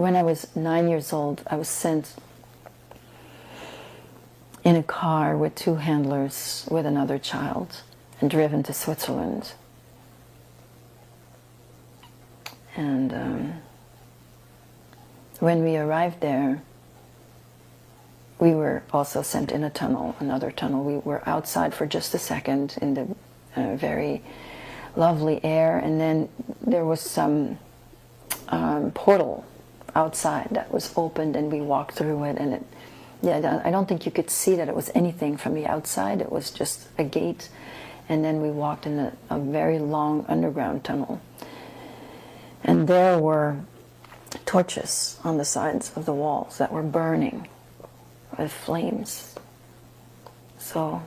when I was 9 years old, I was sent in a car with 2 handlers with another child and driven to Switzerland. And when we arrived there, we were also sent in a tunnel, another tunnel. We were outside for just a second in the very lovely air, and then there was some portal outside that was opened, and we walked through it, and I don't think you could see that it was anything from the outside. It was just a gate, and then we walked in a very long underground tunnel. And there were torches on the sides of the walls that were burning with flames. So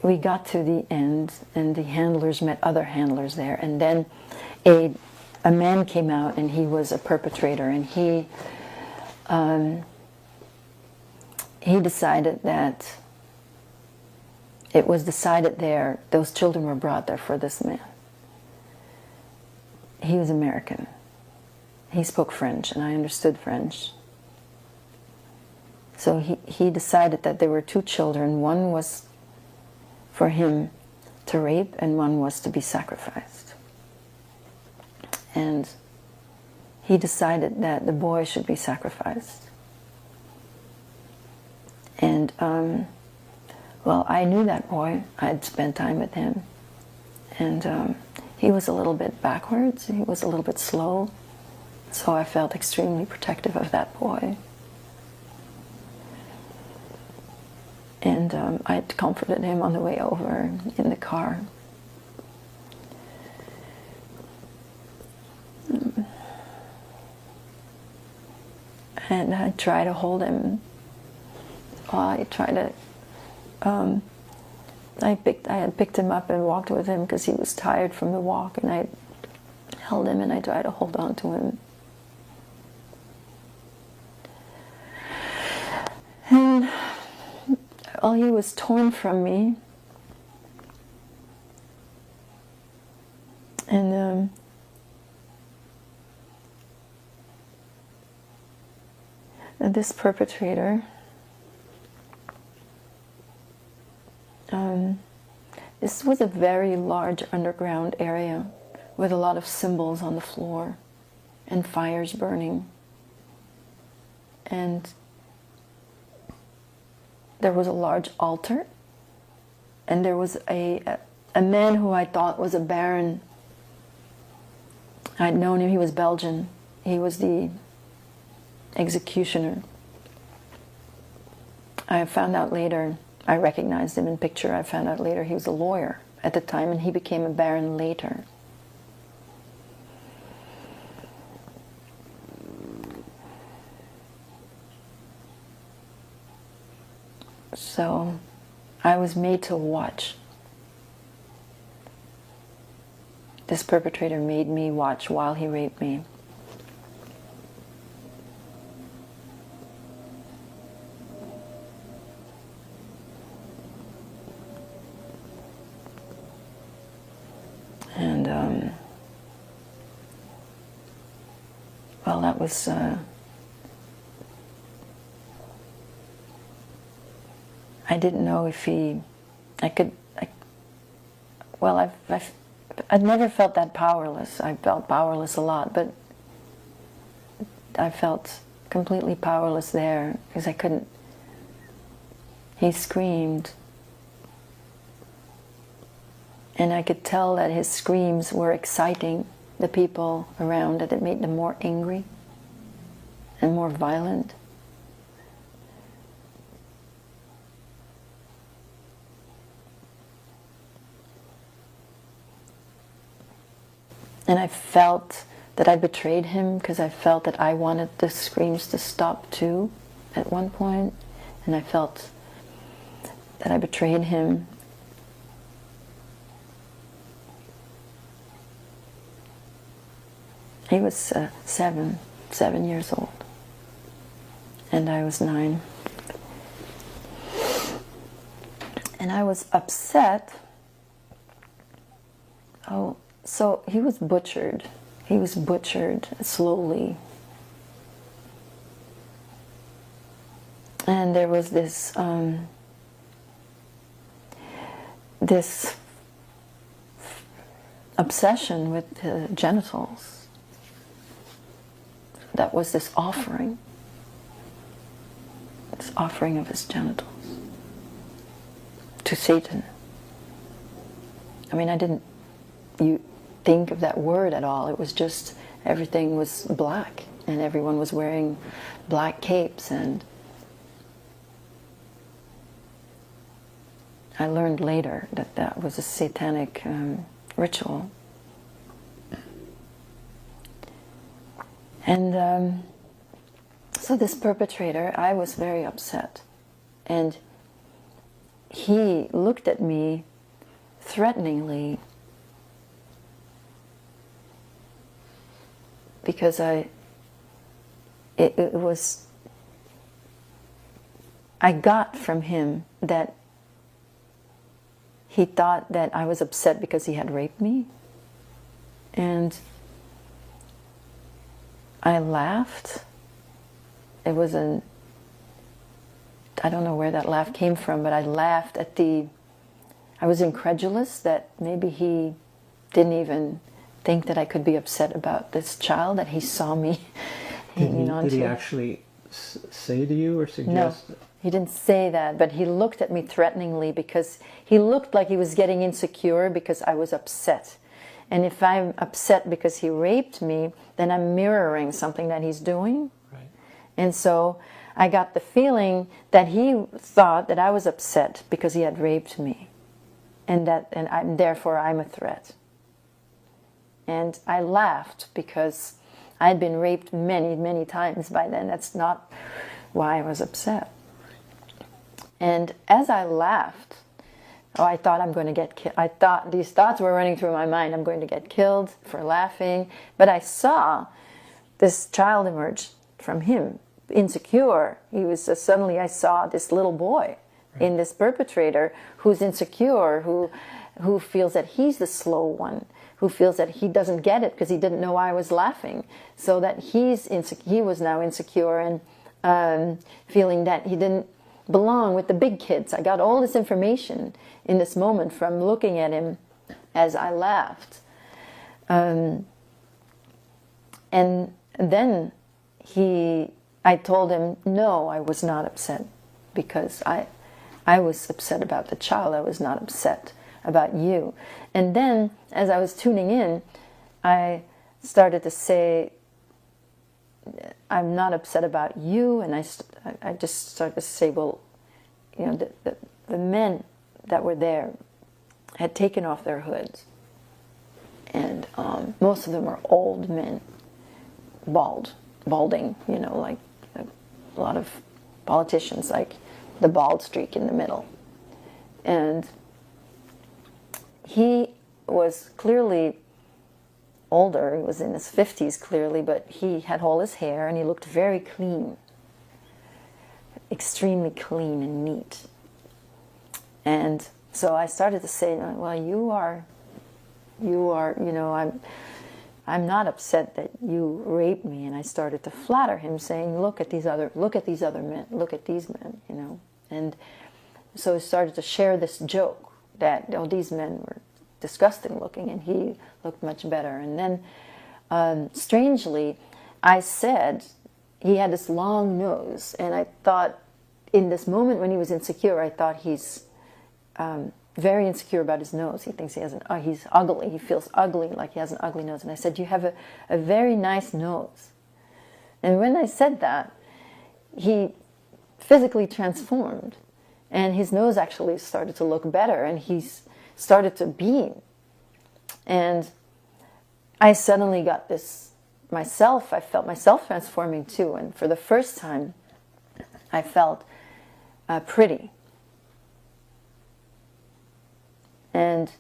we got to the end, and the handlers met other handlers there, and then a man came out, and he was a perpetrator, and he decided that it was decided there, those children were brought there for this man. He was American. He spoke French, and I understood French. So he decided that there were 2 children. One was for him to rape, and one was to be sacrificed. And he decided that the boy should be sacrificed. And, well, I knew that boy. I had spent time with him. And he was a little bit backwards. He was a little bit slow. So I felt extremely protective of that boy. And I had comforted him on the way over in the car. And I tried to hold him. While I tried to, I had picked him up and walked with him because he was tired from the walk, and I held him and I tried to hold on to him. And well, he was torn from me, and this perpetrator, this was a very large underground area with a lot of symbols on the floor and fires burning, and there was a large altar, and there was a man who I thought was a baron. I'd known him. He was Belgian. He was the executioner. I found out later, I recognized him in picture. I found out later he was a lawyer at the time, and he became a baron later. So I was made to watch. This perpetrator made me watch while he raped me. And well, that was I didn't know if I'd never felt that powerless. I felt powerless a lot, but I felt completely powerless there because I couldn't. He screamed, and I could tell that his screams were exciting the people around, that it made them more angry and more violent. And I felt that I betrayed him because I felt that I wanted the screams to stop too at one point. And I felt that I betrayed him. He was 7 years old. And I was 9. And I was upset. So he was butchered He was butchered slowly. And there was this this obsession with the genitals. That was this offering of his genitals to Satan. I mean, I didn't think of that word at all. It was just everything was black, and everyone was wearing black capes, and I learned later that that was a satanic ritual. And so this perpetrator, I was very upset. And he looked at me threateningly because I got from him that he thought that I was upset because he had raped me. And I laughed. It was I don't know where that laugh came from, but I laughed at I was incredulous that maybe he didn't even think that I could be upset about this child that he saw me hanging on to. Did he actually say to you or suggest? No, he didn't say that, but he looked at me threateningly because he looked like he was getting insecure because I was upset. And if I'm upset because he raped me, then I'm mirroring something that he's doing. Right. And so I got the feeling that he thought that I was upset because he had raped me, and therefore I'm a threat. And I laughed because I had been raped many, many times by then. That's not why I was upset. And as I laughed, I thought I'm going to get killed. I thought these thoughts were running through my mind. I'm going to get killed for laughing. But I saw this child emerge from him, insecure. He was suddenly I saw this little boy in this perpetrator who's insecure, who feels that he's the slow one, who feels that he doesn't get it because he didn't know I was laughing. So that he was now insecure and feeling that he didn't belong with the big kids. I got all this information in this moment from looking at him as I laughed. And then I told him, no, I was not upset because I was upset about the child. I was not upset about you. And then, as I was tuning in, I started to say, I'm not upset about you. And I just started to say, well, you know, the men that were there had taken off their hoods. And most of them were old men, balding, you know, like a lot of politicians, like the bald streak in the middle. And he was clearly older. He was in his 50s clearly, but he had all his hair and he looked very clean, extremely clean and neat. And so I started to say, well, you are, you know, I'm not upset that you raped me. And I started to flatter him, saying, look at these other men, look at these men, you know. And so I started to share this joke that, oh, these men were disgusting looking and he looked much better. And then, strangely, I said, he had this long nose, and I thought, in this moment when he was insecure, I thought he's very insecure about his nose. He thinks he's ugly. He feels ugly, like he has an ugly nose. And I said, you have a very nice nose. And when I said that, he physically transformed. And his nose actually started to look better, and he's started to beam. And I suddenly got this myself. I felt myself transforming too. And for the first time, I felt pretty. And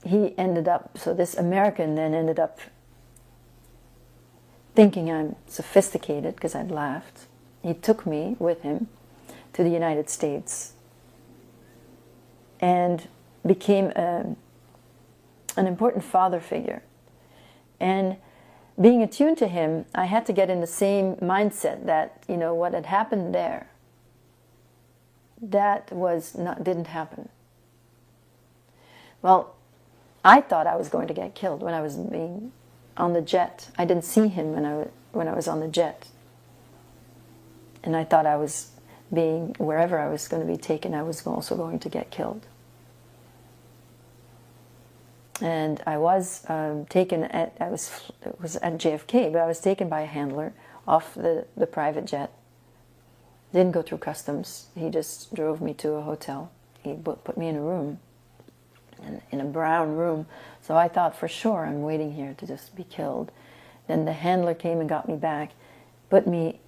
he ended up, so this American then ended up thinking I'm sophisticated because I'd laughed. He took me with him to the United States and became an important father figure And being attuned to him, I had to get in the same mindset that, you know, what had happened there, didn't happen. Well, I thought I was going to get killed when I was being on the jet. I didn't see him when I was on the jet. And I thought I was wherever I was going to be taken, I was also going to get killed. And I was taken it was at JFK, but I was taken by a handler off the private jet. Didn't go through customs. He just drove me to a hotel. He put me in a room, in a brown room. So I thought for sure I'm waiting here to just be killed. Then the handler came and got me back, put me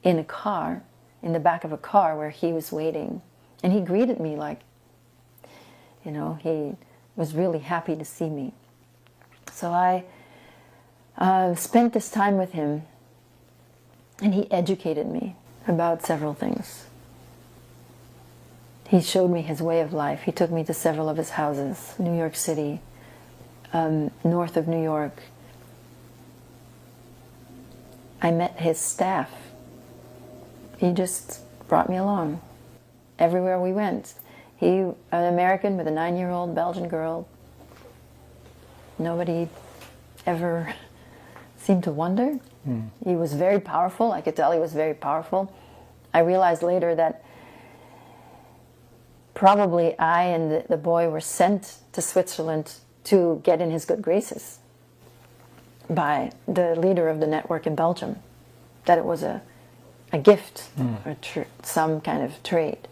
in a car, in the back of a car where he was waiting. And he greeted me like, you know, he was really happy to see me. So I spent this time with him, and he educated me about several things. He showed me his way of life. He took me to several of his houses, New York City, north of New York. I met his staff. He just brought me along everywhere we went. He, an American with a 9-year-old Belgian girl. Nobody ever seemed to wonder. He was very powerful. I could tell he was very powerful. I realized later that probably I and the boy were sent to Switzerland to get in his good graces by the leader of the network in Belgium. That it was a gift, or some kind of trade.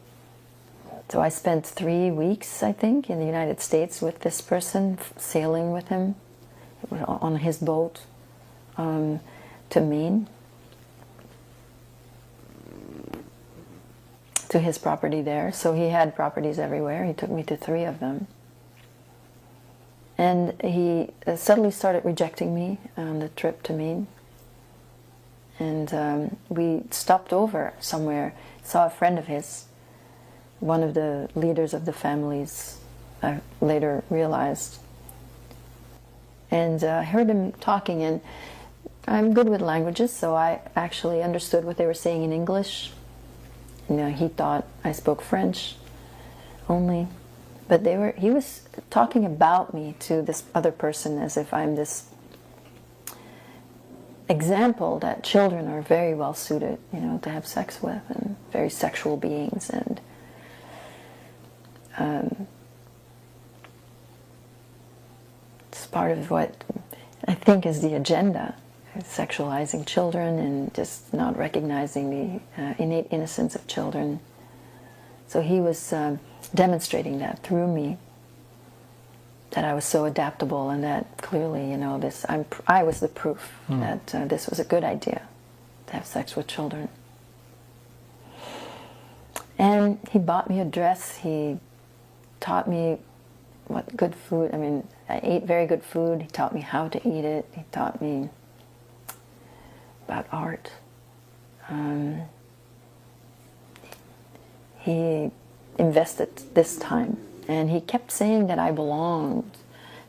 So I spent 3 weeks, I think, in the United States with this person, sailing with him on his boat to Maine, to his property there. So he had properties everywhere. He took me to 3 of them. And he suddenly started rejecting me on the trip to Maine. And we stopped over somewhere, saw a friend of his, one of the leaders of the families, I later realized. And I heard him talking, and I'm good with languages, so I actually understood what they were saying in English. You know, he thought I spoke French only. But he was talking about me to this other person as if I'm this example that children are very well suited, you know, to have sex with, and very sexual beings, and it's part of what I think is the agenda, sexualizing children and just not recognizing the innate innocence of children. So he was demonstrating that through me, that I was so adaptable, and that clearly, you know, I was the proof that this was a good idea, to have sex with children. And he bought me a dress. He taught me what good food, I mean, I ate very good food. He taught me how to eat it. He taught me about art. He invested this time, and he kept saying that I belonged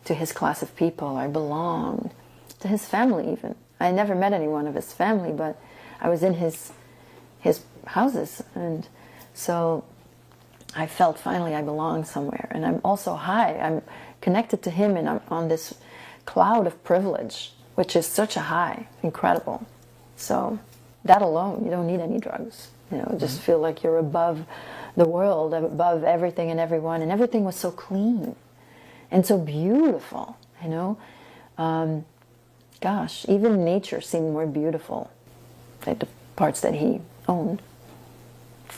to his class of people. I belonged to his family even. I never met anyone of his family, but I was in his houses, and so I felt finally I belonged somewhere. And I'm also high. I'm connected to him, and I'm on this cloud of privilege, which is such a high, incredible. So that alone, you don't need any drugs. You know, just feel like you're above the world, above everything and everyone, and everything was so clean and so beautiful, you know. Gosh, even nature seemed more beautiful, like the parts that he owned,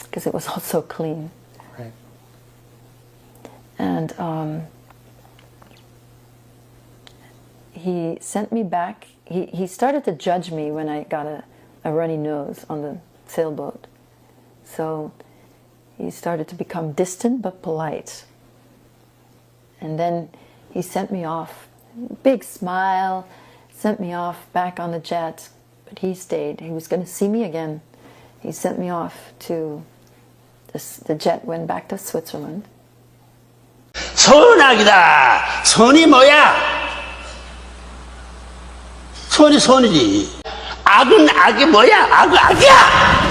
because it was all so clean. Right. And he sent me back. He started to judge me when I got a runny nose on the sailboat. So he started to become distant but polite. And then he sent me off, big smile, sent me off back on the jet. But he stayed. He was going to see me again. He sent me off to, the jet went back to Switzerland. 선악이다. 선이 뭐야? 손이 손이지. 악은 악이 뭐야? 악은 악이야!